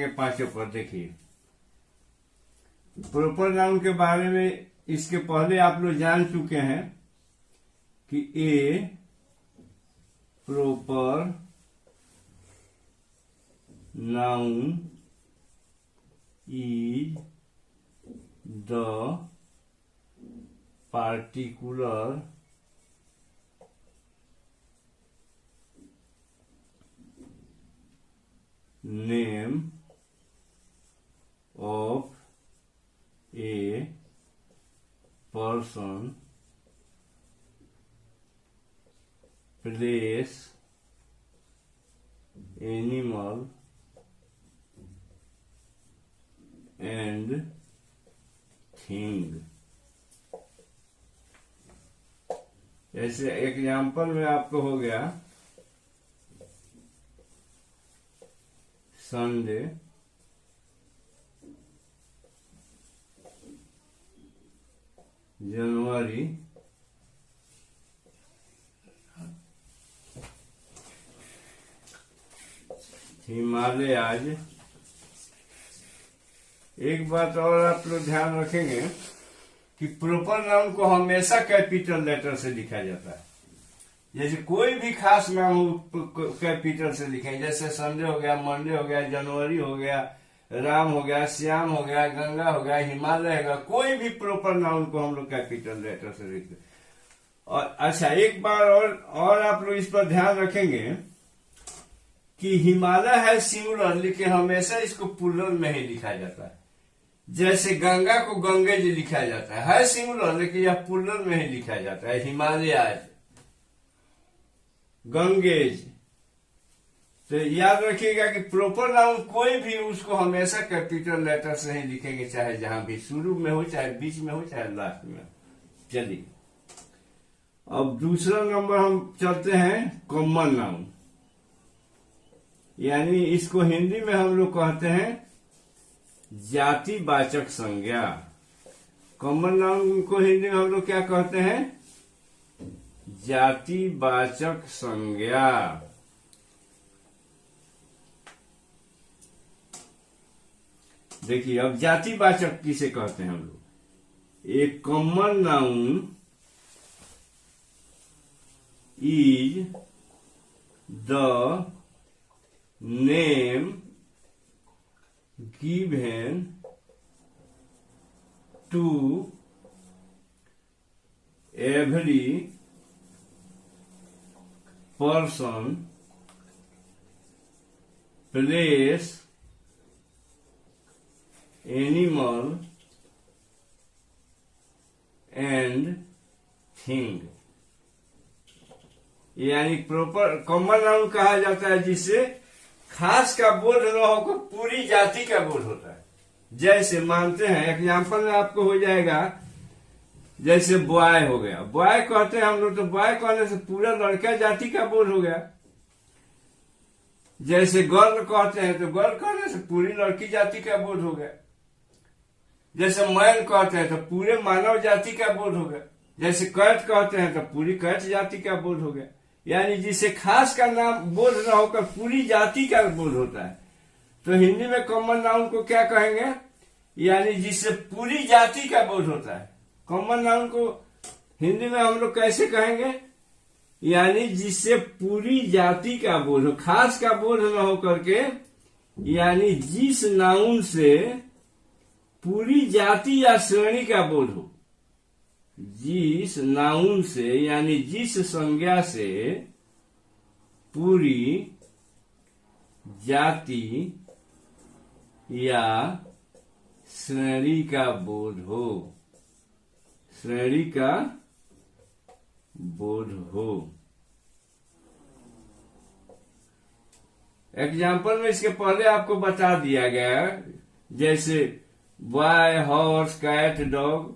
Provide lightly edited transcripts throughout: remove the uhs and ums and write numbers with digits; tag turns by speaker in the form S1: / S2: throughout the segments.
S1: जाएंगे पांचों पर। देखिए प्रॉपर नाउन के बारे में इसके पहले आप लोग जान चुके हैं कि a proper noun is the particular name of a person, place, animal and thing. ऐसे एग्जाम्पल में आपको हो गया संडे, जनवरी, हिमालय। आज एक बात और आप लोग ध्यान रखेंगे कि प्रॉपर नाउन को हमेशा कैपिटल लेटर से लिखा जाता है। जैसे कोई भी खास नाम हो कैपिटल से लिखेंगे, जैसे संडे हो गया, मंडे हो गया, जनवरी हो गया, राम हो गया, श्याम हो गया, गंगा हो गया, हिमालय हो गया, कोई भी प्रॉपर नाउन को हम लोग कैपिटल लेटर से लिखते। और अच्छा एक बार और आप लोग इस पर ध्यान रखेंगे कि हिमालय है सिंगुलर, लेकिन हमेशा इसको प्लूरल में ही लिखा जाता है। जैसे गंगा को गंगेज लिखा जाता है सिंगुलर, लेकिन यह प्लूरल में ही लिखा जाता है। हिमालय, गंगेज। तो याद रखिएगा कि प्रॉपर नाउन कोई भी उसको हमेशा कैपिटल लेटर से ही लिखेंगे, चाहे जहां भी शुरू में हो, चाहे बीच में हो, चाहे लास्ट में। चलिए अब दूसरा नंबर हम चलते हैं कॉमन नाउन, यानी इसको हिंदी में हम लोग कहते हैं जातिवाचक संज्ञा। कॉमन नाउन को हिंदी में हम लोग क्या कहते हैं? जातिवाचक संज्ञा। देखिए अब जातिवाचक किसे कहते हैं हम लोग? एक common noun is the name given to every person, place, animal and thing। यानी प्रॉपर कॉमन नाउन कहा जाता है जिससे खास का बोध न होकर पूरी जाति का बोध होता है। जैसे मानते हैं एग्जाम्पल में आपको हो जाएगा, जैसे बॉय हो गया, बॉय कहते हैं हम लोग, तो बॉय कहने से पूरा लड़का जाति का बोध हो गया। जैसे गर्ल कहते हैं तो गर्ल कहने से पूरी लड़की जाति का बोध हो गया। जैसे मैन कहते हैं तो पूरे मानव जाति का बोध हो गया। जैसे कैट कहते हैं तो पूरी कैट जाति का बोध हो गया। यानी जिसे खास का नाम बोध न होकर पूरी जाति का बोध होता है, तो हिंदी में कॉमन नाउन को क्या कहेंगे? यानी जिससे पूरी जाति का बोध होता है। कॉमन नाउन को हिंदी में हम लोग कैसे कहेंगे? यानी जिससे पूरी जाति का बोध हो, खास का बोध न होकर के, यानी जिस नाउन से पूरी जाति या श्रेणी का बोध हो। जिस नाउन से यानी जिस संज्ञा से पूरी जाति या श्रेणी का बोध हो, श्रेणी का बोध हो। एग्जाम्पल में इसके पहले आपको बता दिया गया, जैसे बॉय, हॉर्स, कैट, डॉग।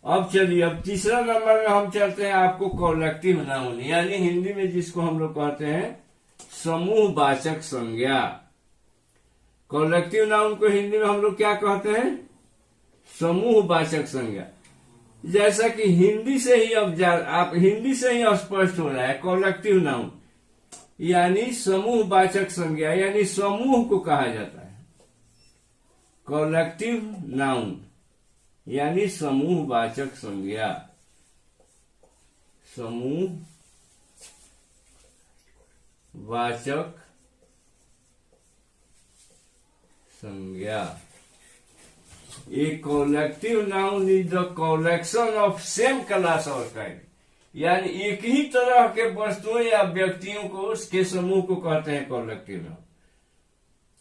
S1: अब चलिए अब तीसरा नंबर में हम चलते हैं आपको कॉलेक्टिव नाउन, यानी हिंदी में जिसको हम लोग कहते हैं समूहवाचक संज्ञा। कॉलेक्टिव नाउन को हिंदी में हम लोग क्या कहते हैं? समूहवाचक संज्ञा। जैसा कि हिंदी से ही आप हिंदी से ही स्पष्ट हो रहा है, कॉलेक्टिव नाउन यानी समूहवाचक संज्ञा, यानी समूह को कहा जाता है। कॉलेक्टिव नाउन यानी समूहवाचक संज्ञा, समूहवाचक संज्ञा। A collective noun is the collection of same class or kind, यानी एक ही तरह के वस्तुओं या व्यक्तियों को उसके समूह को कहते हैं कॉलेक्टिव नाउन।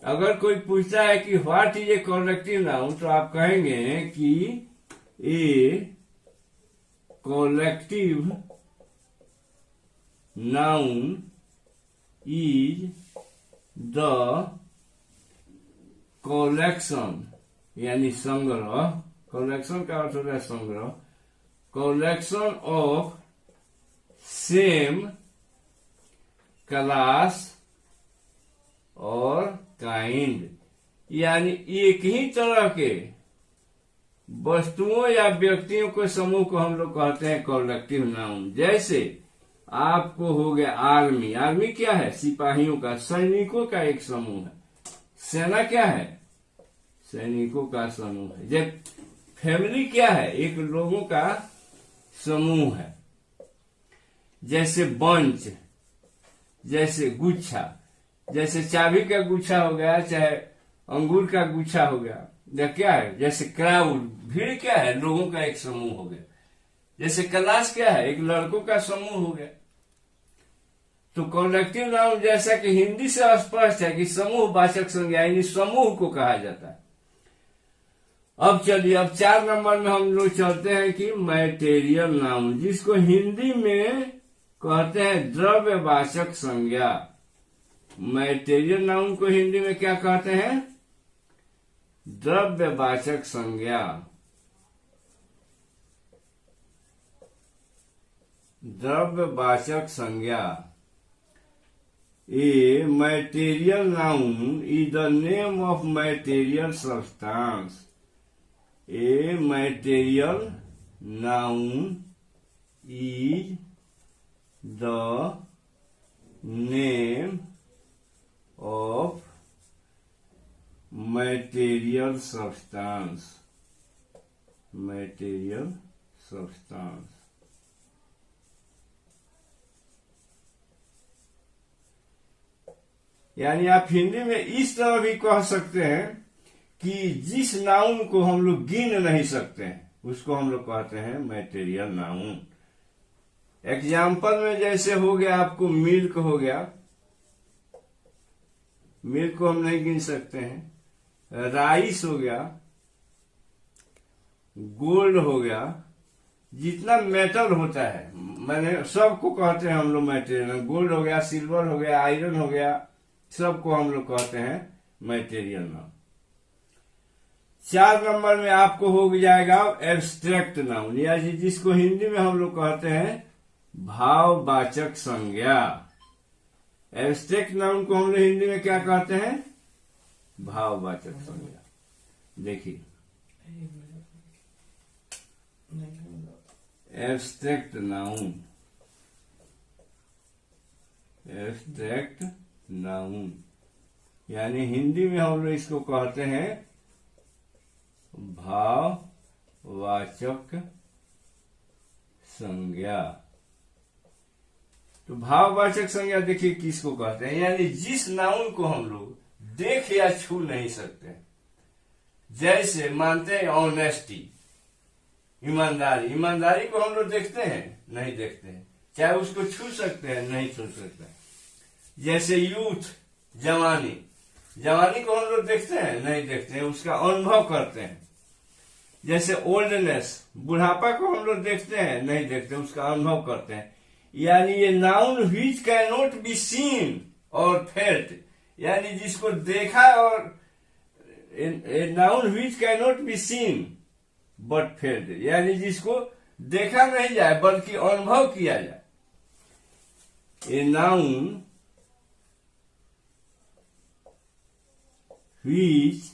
S1: अगर कोई पूछता है कि what is a collective noun, तो आप कहेंगे कि a collective noun is the collection यानी संग्रह, कलेक्शन का अर्थ होता है संग्रह, कलेक्शन ऑफ सेम क्लास और काइंड, यानी एक ही तरह के वस्तुओं या व्यक्तियों के समूह को हम लोग कहते हैं कलेक्टिव नाउन। जैसे आपको हो गया आर्मी, आर्मी क्या है? सिपाहियों का, सैनिकों का एक समूह है। सेना क्या है? सैनिकों का समूह है। जब फैमिली क्या है? एक लोगों का समूह है। जैसे बंच, जैसे गुच्छा, जैसे चाबी का गुच्छा हो गया, चाहे अंगूर का गुच्छा हो गया, या क्या है? जैसे क्राउड, भीड़ क्या है? लोगों का एक समूह हो गया। जैसे क्लास क्या है? एक लड़कों का समूह हो गया। तो कॉलेक्टिव नाउन जैसा कि हिंदी से स्पष्ट है कि समूहवाचक संज्ञा यानी समूह को कहा जाता है। अब चलिए, अब 4 नंबर में हम लोग चलते हैं कि मैटेरियल नाउन, जिसको हिंदी में कहते हैं द्रव्यवाचक संज्ञा। मैटेरियल नाउन को हिंदी में क्या कहते हैं? द्रव्यवाचक संज्ञा। द्रव्यवाचक संज्ञा। A material noun is the name of material substance. A material noun is the name of material substance. Material substance. यानी आप हिंदी में इस तरह भी कह सकते हैं कि जिस नाउन को हम लोग गिन नहीं सकते हैं उसको हम लोग कहते हैं मैटेरियल नाउन। एग्जाम्पल में जैसे हो गया आपको मिल्क हो गया, मिल्क को हम नहीं गिन सकते हैं। राइस हो गया, गोल्ड हो गया, जितना मेटल होता है मैंने सबको कहते हैं हम लोग मैटेरियल। गोल्ड हो गया, सिल्वर हो गया, आयरन हो गया, सबको हम लोग कहते हैं मैटेरियल नाउन। 4 नंबर में आपको हो जाएगा एब्स्ट्रैक्ट नाउन, या जिसको हिंदी में हम लोग कहते हैं भाववाचक संज्ञा। एब्स्ट्रैक्ट नाउन को हम लोग हिंदी में क्या कहते हैं? भाववाचक संज्ञा। देखिए, एब्स्ट्रैक्ट नाउन, एब्स्ट्रैक्ट नाउन यानी हिंदी में हम लोग इसको कहते हैं भाववाचक संज्ञा। तो भाववाचक संज्ञा देखिए किसको कहते हैं, यानी जिस नाउन को हम लोग देख या छू नहीं सकते। जैसे मानते हैं ऑनेस्टी, ईमानदारी, ईमानदारी को हम लोग देखते हैं? नहीं देखते हैं। चाहे उसको छू सकते हैं? नहीं छू सकते। जैसे यूथ, जवानी, जवानी को हम लोग देखते हैं? नहीं देखते हैं, उसका अनुभव करते हैं। जैसे ओल्डनेस, बुढ़ापा को हम लोग देखते हैं? नहीं देखते, उसका अनुभव करते हैं। यानी ये noun which can not be seen और फेल्ट, यानी जिसको देखा और noun which can not be seen but felt, यानी जिसको देखा नहीं जाए बल्कि अनुभव किया जाए। A noun which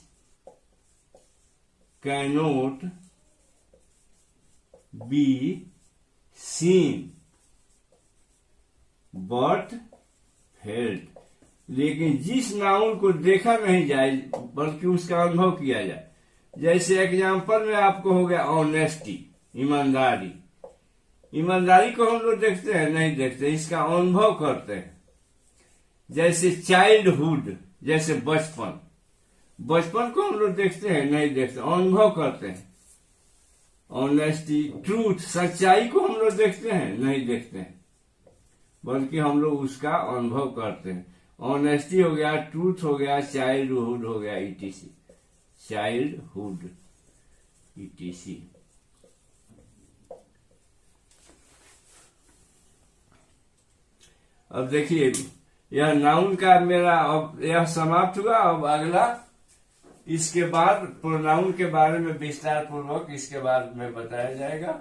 S1: cannot be seen but felt, लेकिन जिस नाउन को देखा नहीं जाए बल्कि उसका अनुभव किया जाए, जैसे एग्जाम्पल में आपको हो गया ऑनेस्टी, ईमानदारी। ईमानदारी को हम लोग देखते हैं? नहीं देखते, इसका अनुभव करते हैं। जैसे चाइल्डहुड, जैसे बचपन, बचपन को हम लोग देखते हैं? नहीं देखते, अनुभव करते हैं। ऑनेस्टी, ट्रूथ, सच्चाई को हम लोग देखते हैं? नहीं देखते हैं, बल्कि हम लोग उसका अनुभव करते हैं। ऑनेस्टी हो गया, ट्रूथ हो गया, चाइल्डहुड हो गया, ईटीसी, चाइल्डहुड ईटीसी। अब देखिए, यह नाउन का मेरा अब यह समाप्त हुआ। अब अगला, इसके बाद प्रोनाउन के बारे में विस्तार पूर्वक इसके बाद में बताया जाएगा।